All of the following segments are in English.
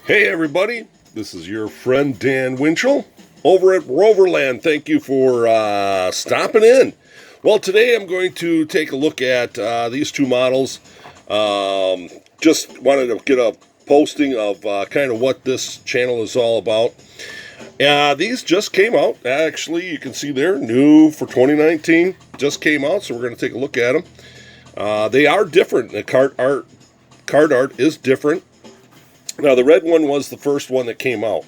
Hey everybody, this is your friend Dan Winchell over at Rover Land. Thank you for stopping in. Well, today I'm going to take a look at these two models. Just wanted to get a posting of kind of what this channel is all about. These just came out. Actually, you can see they're new for 2019. Just came out, so we're going to take a look at them. They are different. The card art is different. Now, the red one was the first one that came out,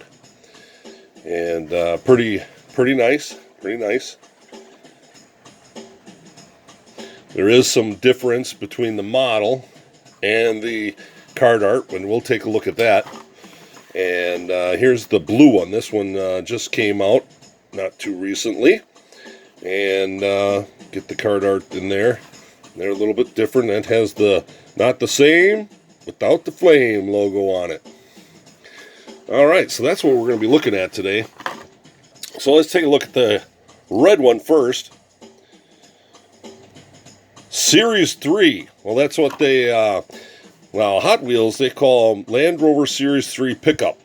and pretty nice, pretty nice. There is some difference between the model and the card art, and we'll take a look at that. And here's the blue one. This one just came out not too recently, and get the card art in there. They're a little bit different. That has the not the same without the flame logo on it. Alright, so that's what we're going to be looking at today. So let's take a look at the red one first. Series 3. Well, that's what they, Hot Wheels, they call them Land Rover Series 3 Pickup.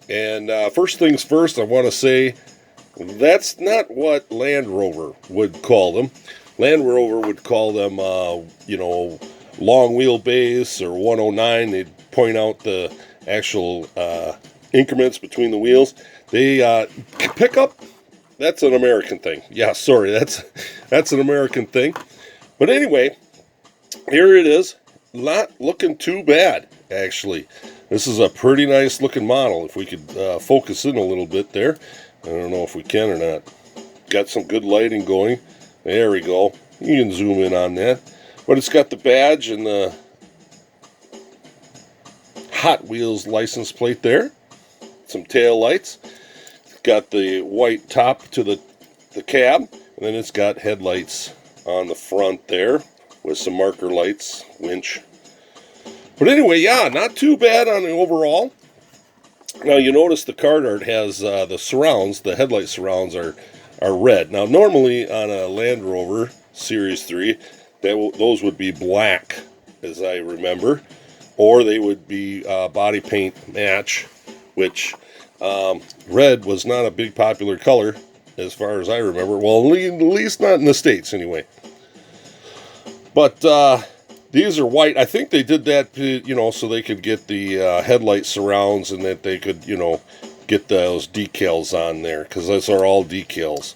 And first things first, I want to say that's not what Land Rover would call them. Land Rover would call them, long wheelbase or 109. They'd point out the actual increments between the wheels. They pickup, that's an American thing. Yeah, sorry, that's an American thing. But anyway, here it is. Not looking too bad, actually. This is a pretty nice looking model. If we could focus in a little bit there. I don't know if we can or not. Got some good lighting going. There we go. You can zoom in on that. But it's got the badge and the Hot Wheels license plate there. Some tail lights. Got the white top to the cab. And then it's got headlights on the front there with some marker lights, winch. But anyway, yeah, not too bad on the overall. Now you notice the card art has the surrounds, the headlight surrounds are red. Now normally on a Land Rover Series 3, those would be black, as I remember, or they would be body paint match, which red was not a big popular color as far as I remember. Well, at least not in the States anyway. But these are white. I think they did that, so they could get the headlight surrounds and that they could, get those decals on there, because those are all decals.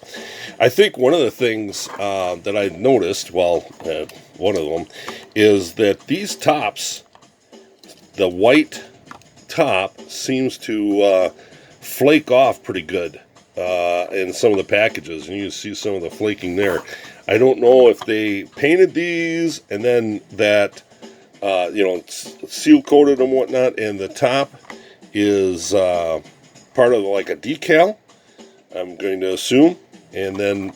I think one of the things that I noticed, one of them, is that these tops, the white top seems to flake off pretty good in some of the packages, and you can see some of the flaking there. I don't know if they painted these and then that, seal coated and whatnot, and the top is part of like a decal, I'm going to assume. And then,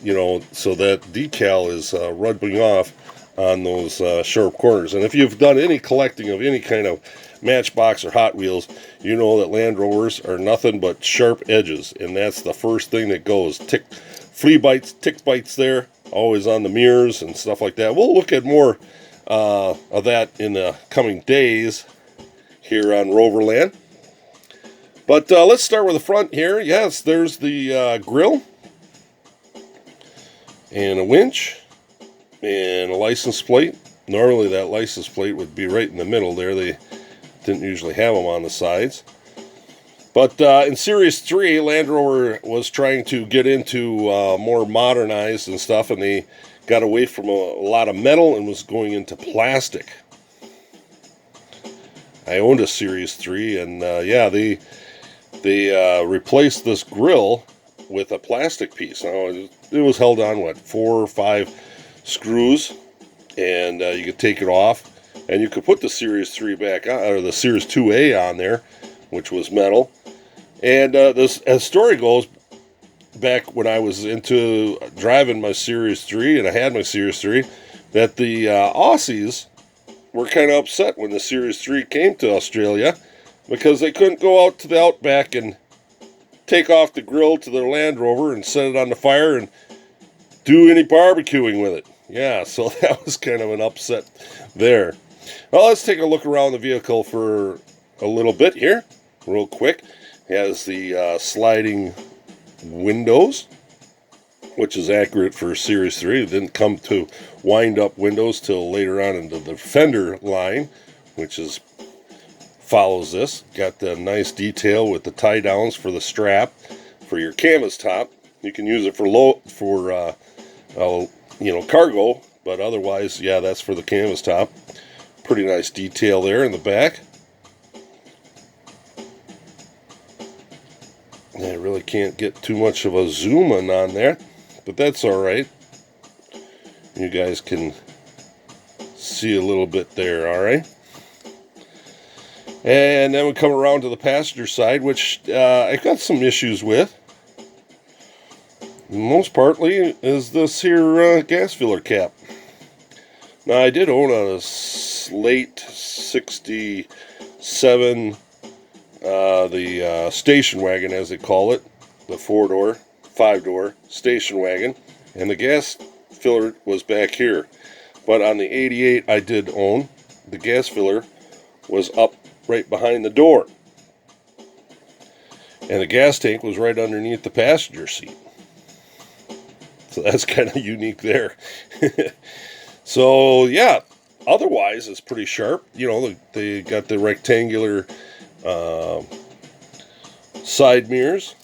so that decal is rubbing off on those sharp corners. And if you've done any collecting of any kind of Matchbox or Hot Wheels, you know that Land Rovers are nothing but sharp edges. And that's the first thing that goes. Flea bites, tick bites there, always on the mirrors and stuff like that. We'll look at more of that in the coming days here on Rover Land. But let's start with the front here. Yes, there's the grill and a winch and a license plate. Normally that license plate would be right in the middle there. They didn't usually have them on the sides. But in Series 3, Land Rover was trying to get into more modernized and stuff, and they got away from a lot of metal and was going into plastic. I owned a Series 3, and they replaced this grill with a plastic piece. Now, it was held on, 4 or 5 screws, and you could take it off, and you could put the Series 3 back on, or the Series 2A on there, which was metal. And as story goes, back when I was into driving my Series 3, and I had my Series 3, that the Aussies were kind of upset when the Series 3 came to Australia, because they couldn't go out to the outback and take off the grill to their Land Rover and set it on the fire and do any barbecuing with it. Yeah, so that was kind of an upset there. Well, let's take a look around the vehicle for a little bit here. real quick. It has the sliding windows, which is accurate for Series 3. It didn't come to wind-up windows till later on into the Defender line, which is follows this. Got the nice detail with the tie-downs for the strap for your canvas top. You can use it for cargo, but otherwise, yeah, that's for the canvas top. Pretty nice detail there in the back. I really can't get too much of a zoom in on there, but that's all right. You guys can see a little bit there, all right? And then we come around to the passenger side, which I got some issues with. Most partly is this here gas filler cap. Now, I did own a late 67, the station wagon, as they call it, the 4-door, 5-door station wagon, and the gas filler was back here. But on the 88 I did own, the gas filler was up right behind the door, and the gas tank was right underneath the passenger seat. So that's kind of unique there. So yeah, otherwise it's pretty sharp. You know, they got the rectangular side mirrors.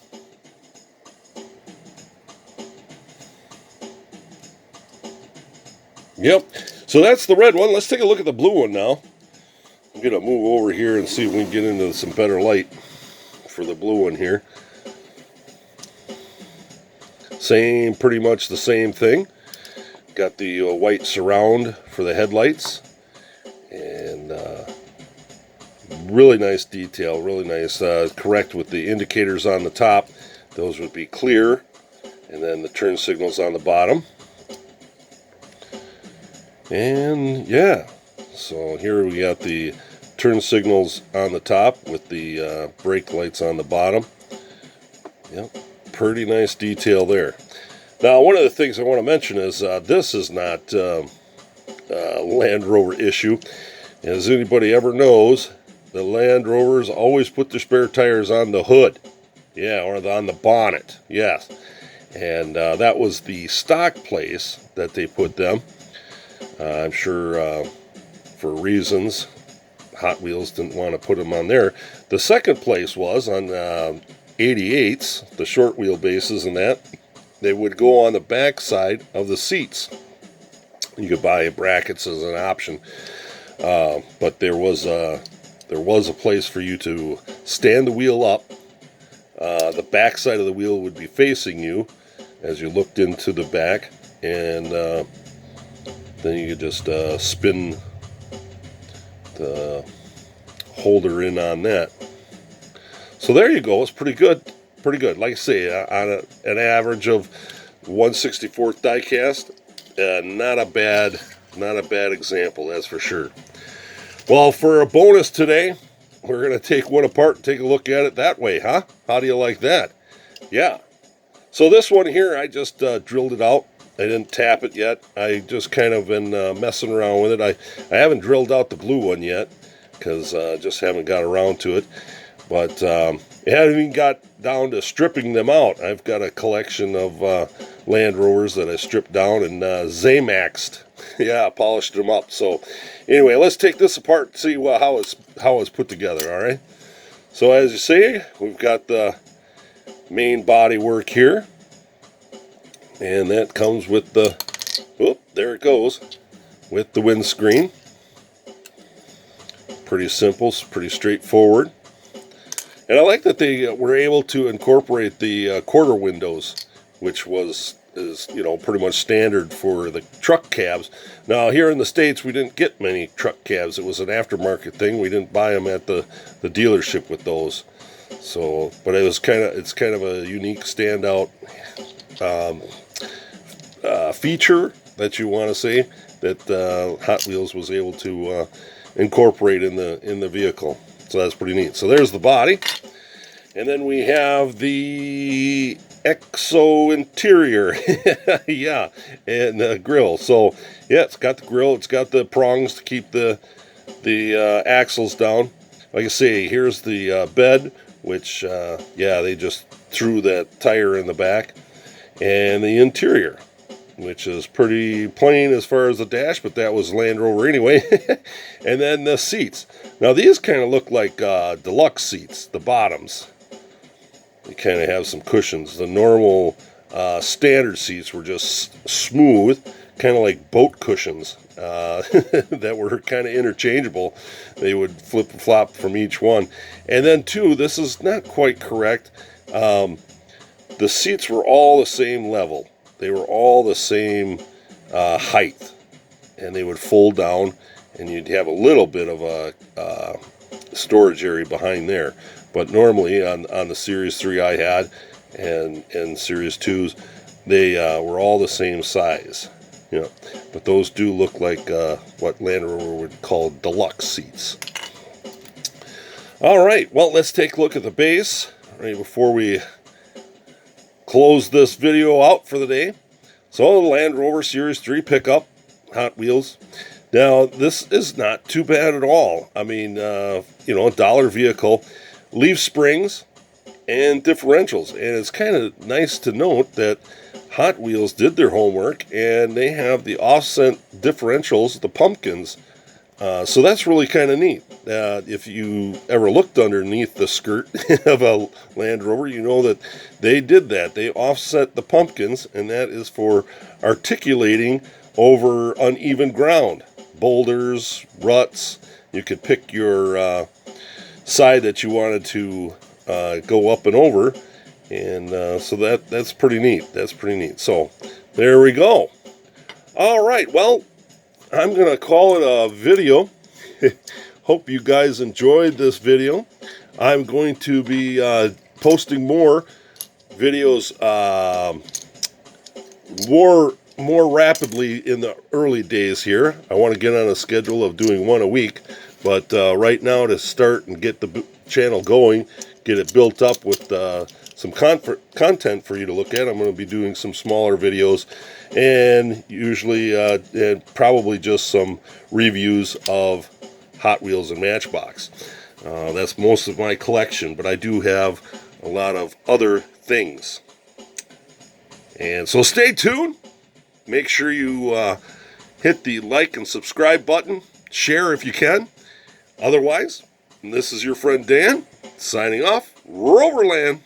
Yep. So that's the red one. Let's take a look at the blue one now. I'm going to move over here and see if we can get into some better light for the blue one here. Pretty much the same thing. Got the white surround for the headlights. And really nice detail, really nice. Correct with the indicators on the top. Those would be clear. And then the turn signals on the bottom. And yeah, so here we got the turn signals on the top with the brake lights on the bottom. Yep, pretty nice detail there. Now, one of the things I want to mention is this is not a Land Rover issue. As anybody ever knows, the Land Rovers always put their spare tires on the hood. Yeah, or on the bonnet, yes. And that was the stock place that they put them. I'm sure for reasons, Hot Wheels didn't want to put them on there. The second place was on 88s, the short wheelbases and that. They would go on the back side of the seats. You could buy brackets as an option, but there was a place for you to stand the wheel up. The back side of the wheel would be facing you as you looked into the back, and then you could just spin the holder in on that. So there you go. It's pretty good. Pretty good. Like I say, on an average of 1/64 die cast, not a bad example, that's for sure. Well, for a bonus today, we're going to take one apart and take a look at it that way, huh? How do you like that? Yeah. So this one here, I just drilled it out. I didn't tap it yet. I just kind of been messing around with it. I haven't drilled out the blue one yet because just haven't got around to it. But I haven't even got down to stripping them out. I've got a collection of Land Rovers that I stripped down and Zamaxed. Yeah, polished them up. So anyway, let's take this apart and see how it's put together, all right? So as you see, we've got the main body work here. And that comes with the, there it goes, with the windscreen. Pretty simple, pretty straightforward. And I like that they were able to incorporate the quarter windows, which is pretty much standard for the truck cabs. Now here in the States, we didn't get many truck cabs. It was an aftermarket thing. We didn't buy them at the dealership with those. So, but it's kind of a unique standout feature that you want to say that Hot Wheels was able to incorporate in the vehicle. So that's pretty neat. So there's the body, and then we have the exo interior, yeah, and the grill. So yeah, it's got the grill. It's got the prongs to keep the axles down. like I say, here's the bed, which, yeah, they just threw that tire in the back, and the interior, which is pretty plain as far as the dash, but that was Land Rover anyway. And then the seats. Now these kind of look like deluxe seats, the bottoms. They kind of have some cushions. The normal standard seats were just smooth, kind of like boat cushions that were kind of interchangeable. They would flip and flop from each one. And then too, this is not quite correct. The seats were all the same level. They were all the same height, and they would fold down, and you'd have a little bit of a storage area behind there. But normally on the Series 3 I had and Series 2s, they were all the same size. You know, but those do look like what Land Rover would call deluxe seats. All right, well, let's take a look at the base right before we close this video out for the day. So the Land Rover Series 3 pickup, Hot Wheels. Now, this is not too bad at all. I mean, you know, a dollar vehicle, leaf springs and differentials. And it's kind of nice to note that Hot Wheels did their homework, and they have the offset differentials, the pumpkins. So that's really kind of neat. If you ever looked underneath the skirt of a Land Rover, you know that they did that. They offset the pumpkins, and that is for articulating over uneven ground. Boulders, ruts. You could pick your side that you wanted to go up and over. And so that's pretty neat. That's pretty neat. So there we go. All right, well, I'm going to call it a video. Hope you guys enjoyed this video. I'm going to be posting more videos more rapidly in the early days here. I want to get on a schedule of doing one a week, but right now, to start and get the channel going, get it built up with some content for you to look at, I'm going to be doing some smaller videos, and usually and probably just some reviews of Hot Wheels and Matchbox. That's most of my collection, but I do have a lot of other things. And so stay tuned. Make sure you hit the like and subscribe button. Share if you can. Otherwise, this is your friend Dan, signing off. Rover Land.